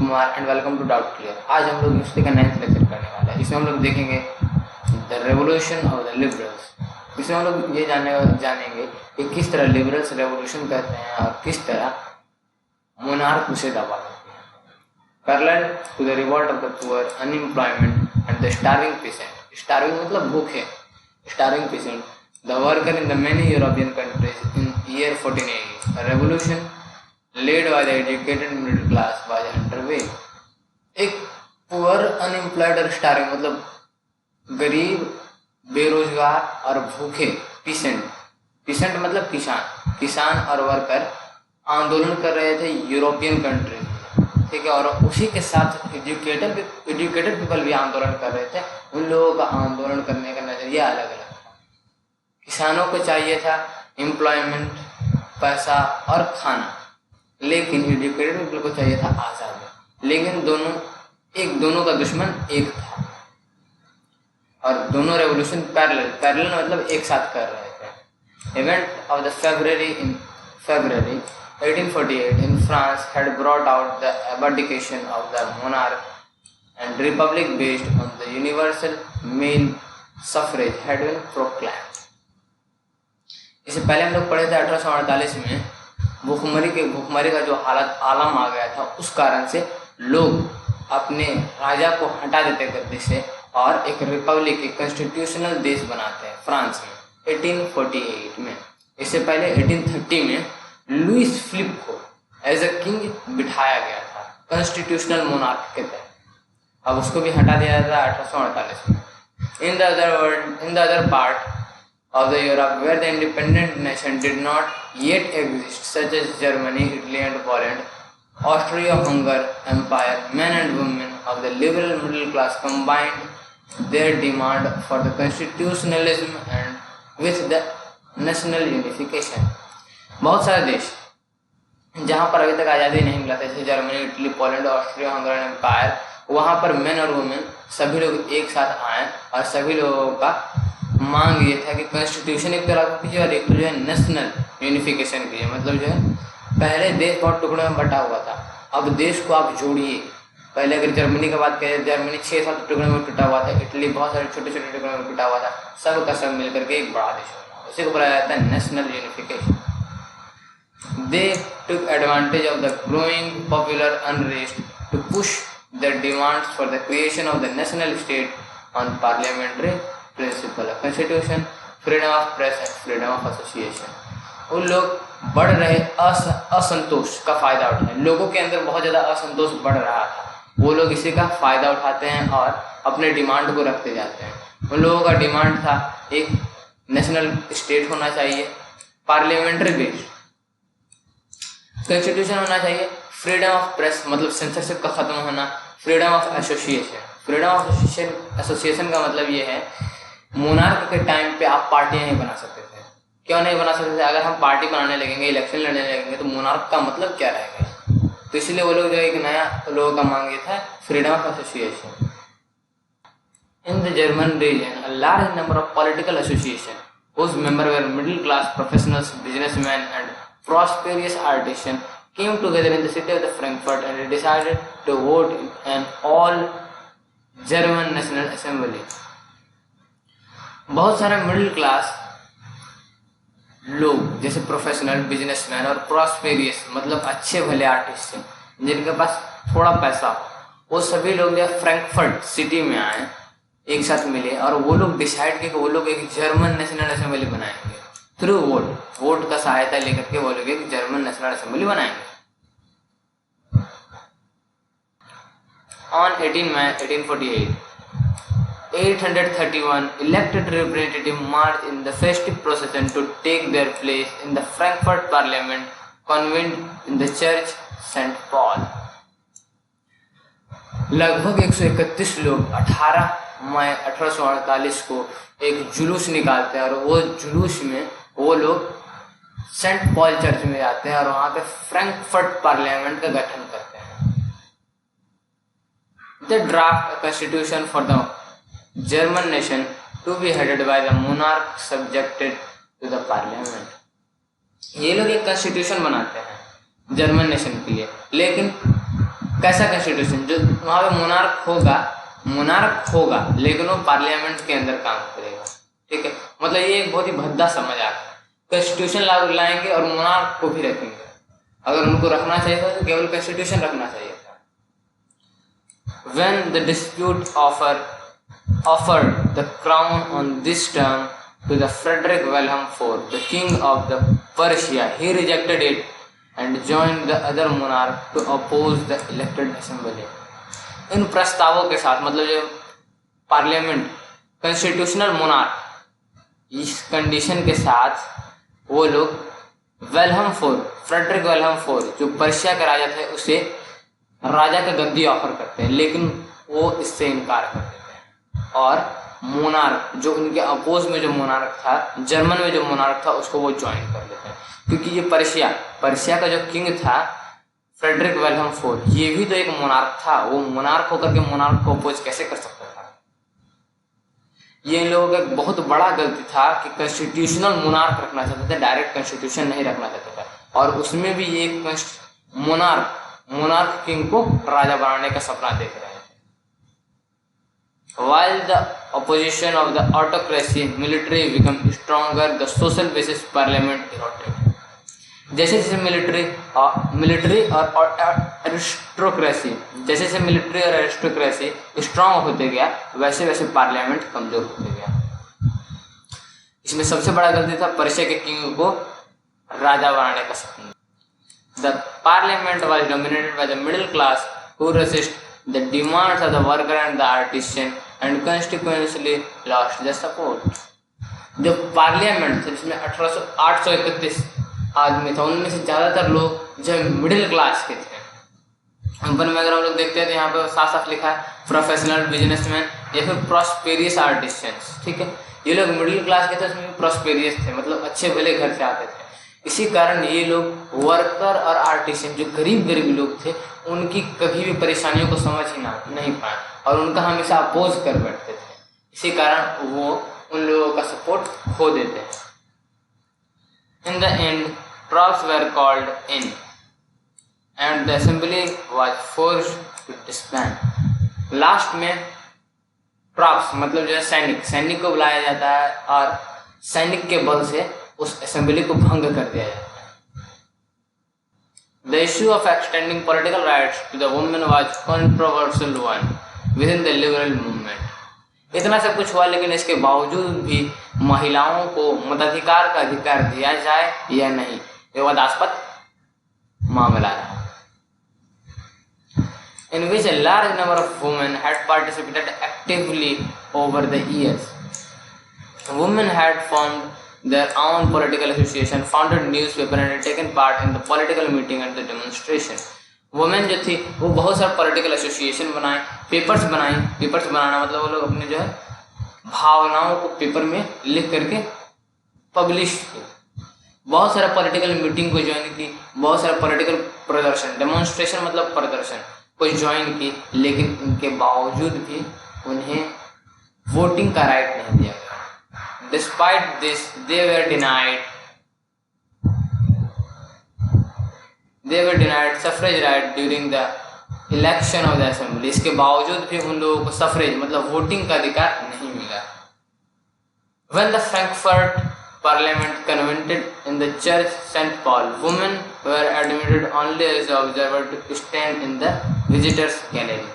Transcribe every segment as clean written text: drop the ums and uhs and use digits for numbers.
Kumar and welcome to doubt clear. आज हम लोग हिस्ट्री का 9th लेक्चर करने वाला है। इसमें हम लोग देखेंगे the revolution of the liberals. इसमें हम लोग ये जानेंगे कि किस तरह लिबरल्स रेवोल्यूशन करते हैं और किस तरह मोनार्क उसे दबा देते हैं। Parallel to the revolt of the poor, unemployment and the starving patient. Starving मतलब भूखे, starving patient, the worker in the many European countries in year 1480। Revolution led by the educated middle class was underway। एक poor, unemployed और starving मतलब गरीब, बेरोजगार और भूखे pheasant मतलब किसान और वर्कर आंदोलन कर रहे थे यूरोपियन कंट्री, ठीक है। और उसी के साथ एजुकेटेड पीपल भी आंदोलन कर रहे थे। उन लोगों का आंदोलन करने का नजरिया अलग अलग था। किसानों को चाहिए था एम्प्लॉयमेंट, पैसा और खाना, लेकिन एजुकेटेड पीपल को चाहिए था आज़ादी। लेकिन दोनों का दुश्मन एक था और दोनों रेवोल्यूशन पैरेलल मतलब एक साथ कर रहे थे। Event of the February 1848 in France had brought out the abdication of the monarch, and republic based on the universal male suffrage had been proclaimed। इससे पहले हम लोग पढ़े थे 1848 में भूखमरी का जो हालत आलम आ गया था, उस कारण से लोग अपने राजा को हटा देते गद्दी से और एक रिपब्लिक, एक कॉन्स्टिट्यूशनल देश बनाते हैं फ्रांस में 1848 में। इससे पहले 1830 में लुइस फिलिप को एज अ किंग बिठाया गया था कॉन्स्टिट्यूशनल मोनार्क के तहत। अब उसको भी हटा दिया था 1848 में। In the other part of the Europe where the independent nation did not yet exist, such as Germany, Italy and Poland, Austria-Hungary Empire, men and women of the liberal middle class combined their demand for the constitutionalism and with the national unification। बहुत सारे देश जहाँ पर अभी तक आज़ादी नहीं मिला था, जैसे Germany, Italy, Poland, Austria Hungary empire, वहाँ पर मेन और वुमेन सभी लोग एक साथ आए और सभी लोगों का मांग ये था कि कॉन्स्टिट्यूशन एक तरह कीजिए और एक तो जो है नेशनल यूनिफिकेशन कीजिए। मतलब जो है पहले देश बहुत टुकड़ों में बटा हुआ था, अब देश को आप जोड़िए। पहले अगर जर्मनी की बात करें, जर्मनी 6-7 टुकड़ों में टूटा हुआ था, इटली बहुत सारे छोटे छोटे टुकड़ों में टूटा हुआ था, सब का सब मिलकर के एक बड़ा देश बना। उसी को बोला जाता है national unification. They took advantage of the growing popular unrest to push the demands for the creation of the national state on parliamentary principle, constitution, freedom of press and freedom of association. उन लोग बढ़ रहे असंतोष का फायदा उठाए। लोगों के अंदर बहुत ज़्यादा असंतोष बढ़ रहा था, वो लोग इसी का फायदा उठाते हैं और अपने डिमांड को रखते जाते हैं। उन लोगों का डिमांड था एक नेशनल स्टेट होना चाहिए, पार्लियामेंट्री बेस्ड कॉन्स्टिट्यूशन होना चाहिए, फ्रीडम ऑफ प्रेस मतलब सेंसरशिप का खत्म होना, freedom of association. Freedom of association का मतलब ये है मोनार्क के टाइम पे आप पार्टियां नहीं बना सकते थे। क्यों नहीं बना सकते थे? अगर हम पार्टी बनाने लगेंगे, इलेक्शन लड़ने लगेंगे, तो मोनार्क का मतलब क्या रहेगा? तो इसलिए वो लोग जो एक नया लोगों का मांग ये था freedom of association. In the German region a large number of political association whose members were middle class professionals, businessmen and prosperous artisans came together in the city of the Frankfurt and decided to vote in an all German National Assembly। बहुत सारे middle class लोग जैसे professional, businessman और prosperous मतलब अच्छे भले artist हैं, जिनके पास थोड़ा पैसा हो, वो सभी लोग जो फ्रैंकफर्ट सिटी में आए, एक साथ मिले और वो लोग डिसाइड किए कि वो लोग एक जर्मन नेशनल असेंबली बनाएंगे। थ्रू वोट का सहायता लेकर के वो लोग एक जर्मन नेशनल असेंबली बनाएंगे। On 18 May 1848, 831 elected representatives marched in the festive procession to take their place in the Frankfurt Parliament convened in the Church St. Paul। लगभग 131 लोग 18 मई 1848 को एक जुलूस निकालते हैं और वो जुलूस में वो लोग सेंट पॉल चर्च में जाते हैं और वहाँ पे फ्रैंकफर्ट पार्लियामेंट का गठन करते हैं। They draft a constitution for the German nation to be headed by the monarch subjected to the parliament। ये लोग एक कॉन्स्टिट्यूशन बनाते हैं जर्मन नेशन के लिए, लेकिन कैसा कॉन्स्टिट्यूशन, जो वहाँ पे मोनार्क होगा लेकिन वो पार्लियामेंट के अंदर काम करेगा। ठीक है, मतलब ये एक बहुत ही भद्दा समझ आता है। कॉन्स्टिट्यूशन लागू लाएंगे और मोनार्क को भी रखेंगे। अगर उनको रखना चाहिए था तो केवल कॉन्स्टिट्यूशन रखना चाहिए था। When the dispute offered the crown on this term to the Frederick Wilhelm IV, the king of the Persia, he rejected it and joined the other monarch to oppose the elected assembly. इन प्रस्तावों के साथ, मतलब जो parliament constitutional monarch, इस condition के साथ वो लोग फ्रेडरिक विल्हेम IV जो पर्शिया के राजा थे उसे राजा का गद्दी ऑफर करते हैं, लेकिन वो इससे इनकार कर देते हैं। और मोनार्क जो उनके अपोज में जो मोनार्क था, जर्मन में जो मोनार्क था, उसको वो ज्वाइन कर लेते हैं। क्योंकि ये पर्शिया का जो किंग था फ्रेडरिक विल्हेम IV, ये भी तो एक मोनार्क था। वो मोनार्क होकर के मोनार्क को अपोज कैसे कर सकता था? ये इन लोगों का एक बहुत बड़ा गलती था कि कॉन्स्टिट्यूशनल मोनार्क रखना चाहते थे, डायरेक्ट कॉन्स्टिट्यूशन नहीं रखना चाहते थे। और उसमें भी ये मोनार्क किंग को राजा बनाने का सपना देख रहे थे। While the opposition of the autocracy military became stronger, the social basis parliament eroded. जैसे जैसे मिलिट्री और एरिस्टोक्रेसी स्ट्रांग होते गया, वैसे वैसे पार्लियामेंट कमजोर होते गया। इसमें सबसे बड़ा गलती था पर्शिया के किंग को राजा बनाने का सपना। The parliament was dominated by the middle class who resist the demands of the worker and the artisan and consequently lost their support. जो पार्लियामेंट था जिसमें 831 आदमी था, उनमें से ज़्यादातर लोग जो मिडिल क्लास के थे। ऊपर में अगर हम लोग देखते हैं तो यहाँ पे साफ साफ लिखा है प्रोफेशनल बिजनेसमैन या फिर प्रॉस्पेरियस आर्टिसंस। ठीक है, ये लोग मिडिल क्लास के थे, उसमें प्रॉस्पेरियस थे, मतलब अच्छे भले घर से आते थे। इसी कारण ये लोग वर्कर और आर्टिसन जो गरीब लोग थे, उनकी कभी भी परेशानियों को समझ ही नहीं पाए और उनका हमेशा अपोज कर बैठते थे। इसी कारण वो उन लोगों का सपोर्ट खो देते हैं। In the end, troops were called in, and the assembly was forced to disband. Last में ट्रॉप्स मतलब जो है सैनिक को बुलाया जाता है और सैनिक के बल से उस असेंबली को भंग कर दिया जाता है। The issue of extending political rights to the women was controversial one within the liberal movement. इतना सब कुछ हुआ, लेकिन इसके बावजूद भी महिलाओं को मताधिकार का अधिकार दिया जाए या नहीं, विवादास्पद मामला रहा। In which a large number of women had participated actively over the years. Women had formed their own political association, founded newspaper and taken part in the political meeting and the demonstration. Women जो थी वो बहुत सारा political association बनाए, papers बनाना मतलब वो लोग अपने जो है भावनाओं को पेपर में लिख करके पब्लिश किए। बहुत सारा पॉलिटिकल मीटिंग को ज्वाइन की, बहुत सारा पॉलिटिकल प्रदर्शन, डेमोन्स्ट्रेशन मतलब प्रदर्शन को ज्वाइन की, लेकिन इनके बावजूद भी उन्हें वोटिंग का राइट नहीं दिया गया। Despite this they were denied suffrage right during the election of the assembly. इसके बावजूद भी उन लोगों को सफरेज मतलब वोटिंग का अधिकार नहीं मिला। When the Frankfurt Parliament convened in the Church St. Paul, women were admitted only as observers to stand in the visitors gallery.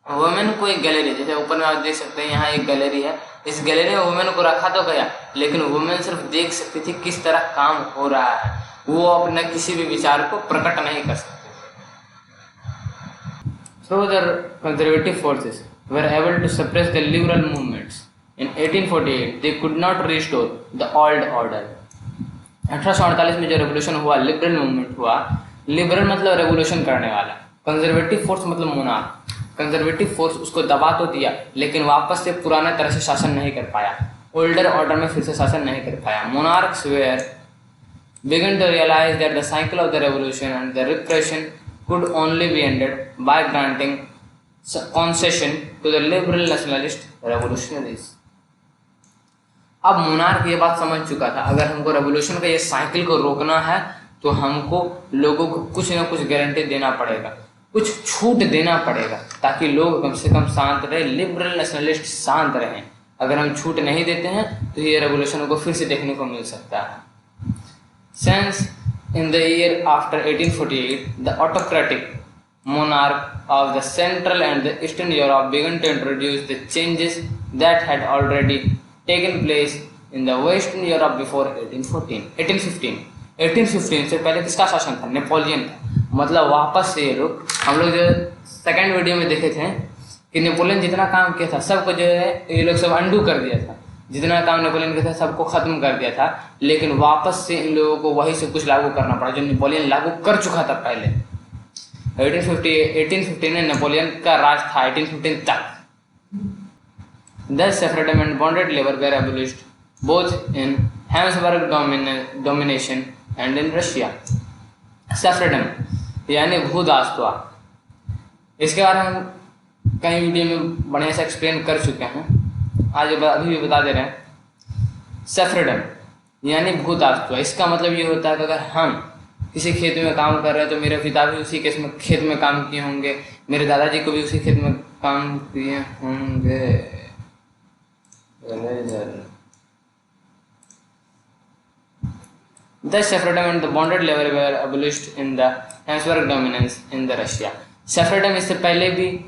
Women को एक गैलरी, जैसे ऊपर में आप देख सकते हैं यहाँ एक गैलरी है, इस गैलरी में वुमेन को रखा तो गया, लेकिन वुमेन सिर्फ देख सकती थी किस तरह काम हो रहा है, वो अपने किसी भी विचार को प्रकट नहीं कर सकते। So the conservative forces were able to suppress the liberal movements. In 1848 they could not restore the old order. 1848 में जो रेवोल्यूशन हुआ, लिबरल मूवमेंट हुआ, लिबरल मतलब रेवोल्यूशन करने वाला, कंजर्वेटिव फोर्स मतलब मोनार्क, कंजर्वेटिव फोर्स उसको दबा तो दिया लेकिन वापस से पुराने तरह से शासन नहीं कर पाया, ओल्डर ऑर्डर में फिर से शासन नहीं कर पाया। Monarchs were began to realize that the cycle of the revolution and the repression could only be ended by granting concession to the liberal nationalist revolutionaries. अब मोनार्क ये बात समझ चुका था, अगर हमको रेवोल्यूशन का ये साइकिल को रोकना है तो हमको लोगों को कुछ ना कुछ गारंटी देना पड़ेगा। कुछ छूट देना पड़ेगा ताकि लोग कम से कम शांत रहे, लिबरल नेशनलिस्ट शांत रहें। अगर हम छूट नहीं देते हैं तो ये रेवोल्यूशन को फिर से देखने को मिल सकता है। Since in the year after 1848, the autocratic monarch of the Central and the Eastern Europe began to introduce the changes that had already taken place in the Western Europe before 1815 से पहले किसका शासन था? नेपोलियन था। मतलब वापस से ये लोग, हम लोग जो सेकेंड वीडियो में देखे थे कि नेपोलियन जितना काम किया था सबको जो है ये लोग सब अंडू कर दिया था, जितना काम नेपोलियन किया था सबको खत्म कर दिया था, लेकिन वापस से इन लोगों को वही सब कुछ लागू करना पड़ा जो नेपोलियन लागू कर चुका था पहले। 1815 में नेपोलियन का राज था 1815 तक। Thus suffragette and bonded labor were abolished both in Habsburg domination and in Russia. सफ्रेडम यानी भूदासत्व, इसके बारे में हम कई वीडियो में बढ़िया से एक्सप्लेन कर चुके हैं, आज अभी भी बता दे रहे हैं। सफ्रेडम यानी भूदासत्व, इसका मतलब ये होता है कि अगर हम किसी खेत में काम कर रहे हैं तो मेरे पिता भी उसी खेत में काम किए होंगे, मेरे दादाजी को भी उसी खेत में काम किए होंगे। Thus suffragette and the bonded labor were abolished in the Habsburg dominance in the Russia. सफ्रेडम इससे पहले भी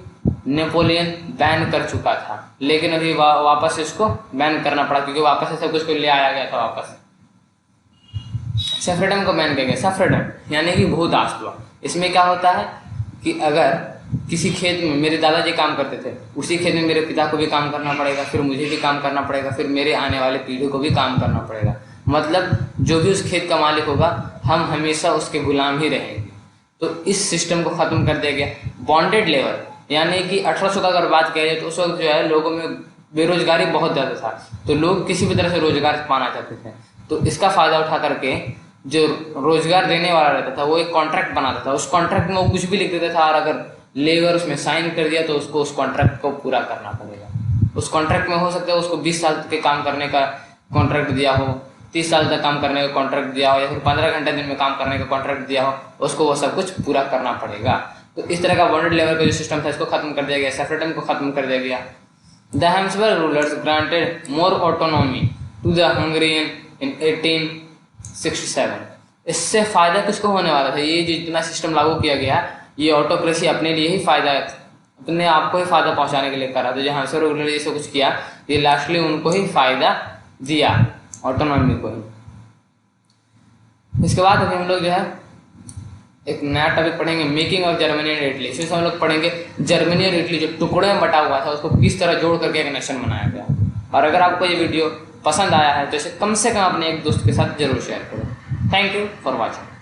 नेपोलियन बैन कर चुका था, लेकिन अभी वापस इसको बैन करना पड़ा क्योंकि वापस से सब कुछ को ले आया गया था वापस। सफ्रेडम को बैन किया गया। सफ्रेडम यानी कि भूदासत्व, इसमें क्या होता है कि अगर किसी खेत में मेरे दादाजी काम करते थे, उसी खेत में मेरे पिता को भी काम करना पड़ेगा, फिर मुझे भी काम करना पड़ेगा, फिर मेरे आने वाले पीढ़ी को भी काम करना पड़ेगा। मतलब जो भी उस खेत का मालिक होगा हम हमेशा उसके गुलाम ही रहेंगे। तो इस सिस्टम को ख़त्म कर दिया गया। बॉन्डेड लेबर यानी कि 1800 का अगर बात किया जाए तो उस वक्त जो है लोगों में बेरोजगारी बहुत ज़्यादा था, तो लोग किसी भी तरह से रोजगार पाना चाहते थे। तो इसका फ़ायदा उठा करके जो रोजगार देने वाला रहता था वो एक कॉन्ट्रैक्ट बनाता था, उस कॉन्ट्रैक्ट में वो कुछ भी लिख देता था और अगर लेबर उसमें साइन कर दिया तो उसको उस कॉन्ट्रैक्ट को पूरा करना पड़ेगा। उस कॉन्ट्रैक्ट में हो सकता है उसको 20 साल के काम करने का कॉन्ट्रैक्ट दिया हो, 30 साल तक काम करने का कॉन्ट्रैक्ट दिया हो, या फिर 15 घंटे दिन में काम करने का कॉन्ट्रैक्ट दिया हो, उसको वो सब कुछ पूरा करना पड़ेगा। तो इस तरह का बॉन्डेड लेबर का जो सिस्टम था इसको खत्म कर दिया गया, सफ्रेडम को खत्म कर दिया गया। The Habsburg rulers granted more autonomy to the Hungarian in 1867। इससे फायदा किसको होने वाला था? ये जो जितना सिस्टम लागू किया गया ये ऑटोक्रेसी अपने लिए ही फायदा, अपने आप को ही फायदा पहुंचाने के लिए करा। तो जो हैब्सबर्ग रूलर जैसे कुछ किया ये लास्टली उनको ही फायदा दिया, ऑटोनॉमी को ही। इसके बाद अभी हम लोग जो है एक नया टॉपिक पढ़ेंगे, making of Germany and Italy. इसमें हम लोग पढ़ेंगे जर्मनी और इटली जो टुकड़े में बटा हुआ था उसको किस तरह जोड़ करके एक नेशन बनाया गया। और अगर आपको ये वीडियो पसंद आया है तो इसे कम से कम अपने एक दोस्त के साथ जरूर शेयर करो। Thank you for watching.